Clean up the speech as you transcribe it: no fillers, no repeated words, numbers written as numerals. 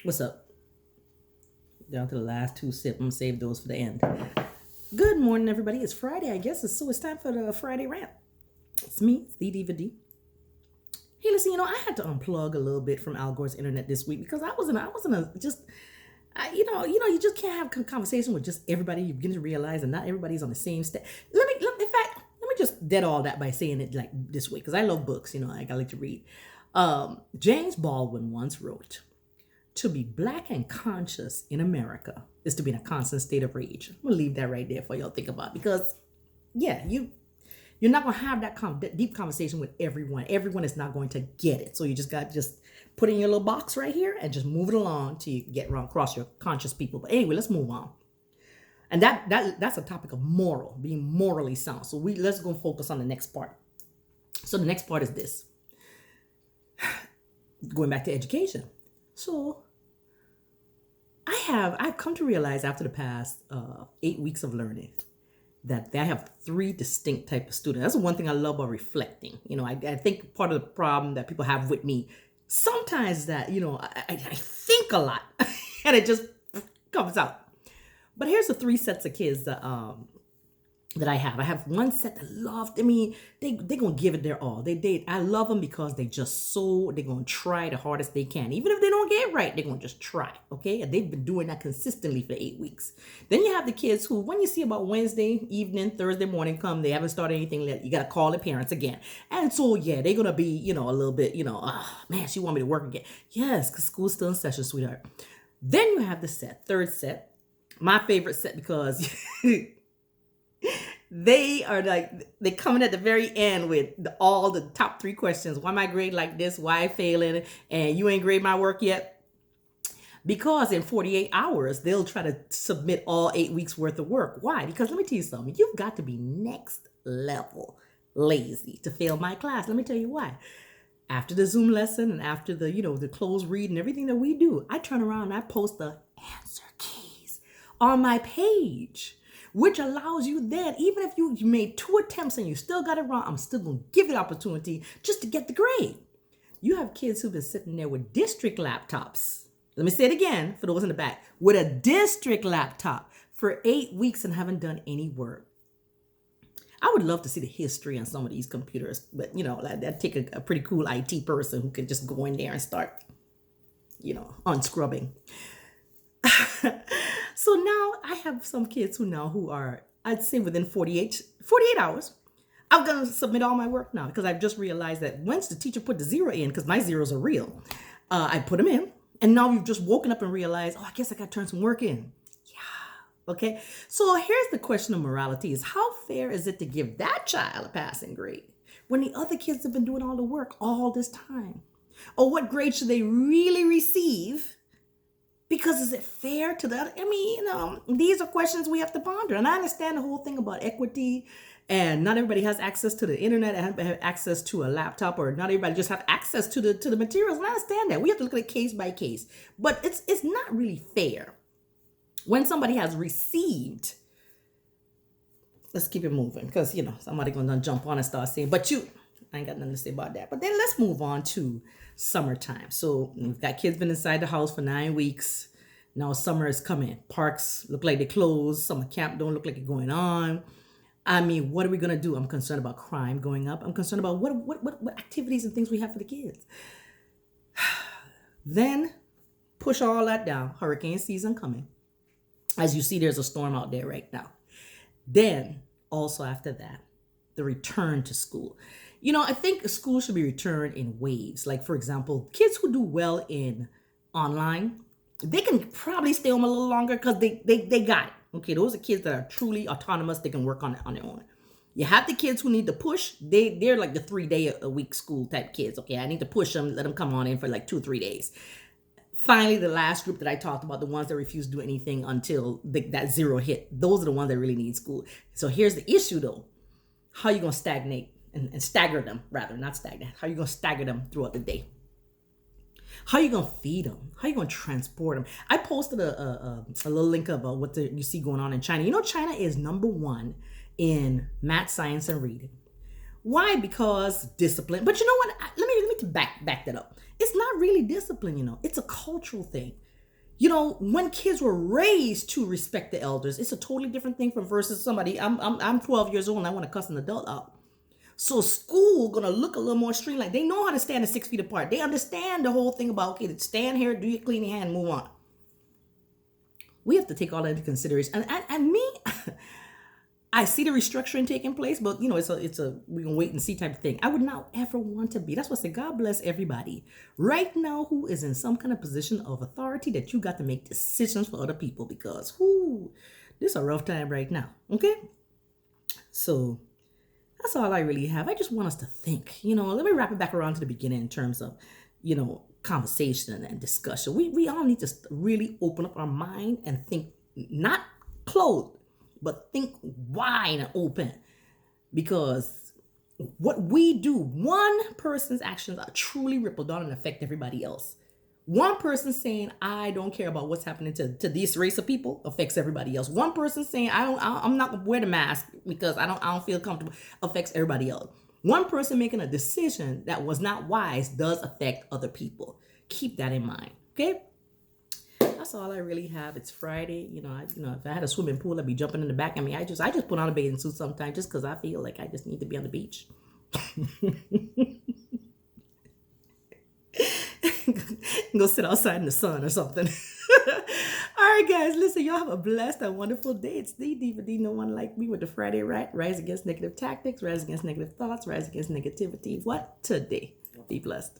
What's up? Down to the last two sips. I'm gonna save those for the end. Good morning, everybody. It's Friday, I guess. It's time for the Friday rant. It's me, it's the Diva D. Hey, listen, I had to unplug a little bit from Al Gore's internet this week because I wasn't a just, you just can't have conversation with just everybody. You begin to realize that not everybody's on the same step. In fact, let me just dead all that by saying it like this way because I love books. I like to read. James Baldwin once wrote, "To be black and conscious in America is to be in a constant state of rage." I'm gonna leave that right there for y'all to think about because, yeah, you're not gonna have that deep conversation with everyone. Everyone is not going to get it, so you just got to just put it in your little box right here and just move it along till you get around across your conscious people. But anyway, let's move on. And that's a topic of being morally sound. So let's go focus on the next part. So the next part is this: going back to education. So I've come to realize after the past 8 weeks of learning that I have three distinct type of students. That's the one thing I love about reflecting. I think part of the problem that people have with me sometimes is that, I think a lot and it just comes out. But here's the three sets of kids that I have. I have one set that love. They gonna give it their all. I love them because they're gonna try the hardest they can. Even if they don't get it right, they're gonna just try. Okay, and they've been doing that consistently for 8 weeks. Then you have the kids who, when you see about Wednesday evening, Thursday morning come, they haven't started anything yet. You gotta call the parents again. And so yeah, they're gonna be a little bit man, she want me to work again. Yes, because school's still in session, sweetheart. Then you have the third set, my favorite set because. They coming at the very end with all the top three questions. Why my grade like this? Why I failing? And you ain't grade my work yet? Because in 48 hours, they'll try to submit all 8 weeks worth of work. Why? Because let me tell you something. You've got to be next level lazy to fail my class. Let me tell you why. After the Zoom lesson and after the closed read and everything that we do, I turn around and I post the answer keys on my page, which allows you then, even if you made 2 attempts and you still got it wrong, I'm still going to give you the opportunity just to get the grade. You have kids who've been sitting there with district laptops. Let me say it again for those in the back. With a district laptop for 8 weeks and haven't done any work. I would love to see the history on some of these computers, but that'd take a pretty cool IT person who could just go in there and start, unscrubbing. So now I have some kids who are, I'd say within 48 hours, I'm going to submit all my work now because I've just realized that once the teacher put the 0 in, because my zeros are real, I put them in. And now you've just woken up and realized, I guess I got to turn some work in. Yeah. Okay. So here's the question of morality is how fair is it to give that child a passing grade when the other kids have been doing all the work all this time? Or what grade should they really receive? Because is it fair to that? These are questions we have to ponder. And I understand the whole thing about equity and not everybody has access to the internet and have access to a laptop, or not everybody just have access to the materials. And I understand that. We have to look at it case by case. But it's not really fair when somebody has received. Let's keep it moving because, somebody going to jump on and start saying, I ain't got nothing to say about that. But then let's move on to summertime. So we've got kids been inside the house for 9 weeks. Now summer is coming. Parks look like they closed. Summer camp don't look like it's going on. What are we going to do? I'm concerned about crime going up. I'm concerned about what activities and things we have for the kids. Then push all that down. Hurricane season coming. As you see, there's a storm out there right now. Then also after that, the return to school. I think school should be returned in waves. Like, for example, kids who do well in online, they can probably stay home a little longer because they got it. Okay, those are kids that are truly autonomous. They can work on their own. You have the kids who need to push. They're like the 3-day-a-week school type kids. Okay, I need to push them, let them come on in for like 2-3 days. Finally, the last group that I talked about, the ones that refuse to do anything until that 0 hit, those are the ones that really need school. So here's the issue though. How are you going to stagnate and stagger them, rather, not stagnate. How are you going to stagger them throughout the day? How are you going to feed them? How are you going to transport them? I posted a little link of what you see going on in China. China is number 1 in math, science, and reading. Why? Because discipline. But you know what? Let me back that up. It's not really discipline, It's a cultural thing. You know, when kids were raised to respect the elders, it's a totally different thing from versus somebody. I'm 12 years old and I want to cuss an adult out. So school gonna look a little more streamlined. They know how to stand at 6 feet apart. They understand the whole thing about, okay, stand here, do your cleaning hand, move on. We have to take all that into consideration. And me, I see the restructuring taking place, but you know, it's a we can wait and see type of thing. I would not ever want to be. That's why I say God bless everybody right now who is in some kind of position of authority that you got to make decisions for other people, because this is a rough time right now. Okay, so that's all I really have. I just want us to think. You know, let me wrap it back around to the beginning in terms of, you know, conversation and discussion. We all need to really open up our mind and think, not closed, but think wide and open. Because what we do, one person's actions are truly ripple down and affect everybody else. One person saying, I don't care about what's happening to this race of people affects everybody else. One person saying, I'm not gonna wear the mask because I don't feel comfortable affects everybody else. One person making a decision that was not wise does affect other people. Keep that in mind, okay? That's all I really have. It's Friday. You know, if I had a swimming pool, I'd be jumping in the back. I mean, I just put on a bathing suit sometimes just because I feel like I just need to be on the beach. Go sit outside in the sun or something. All right, guys, listen, y'all have a blessed and wonderful day. It's the DVD No One Like Me with the Friday Rise against negative tactics, rise against negative thoughts, rise against negativity. What today? Be blessed.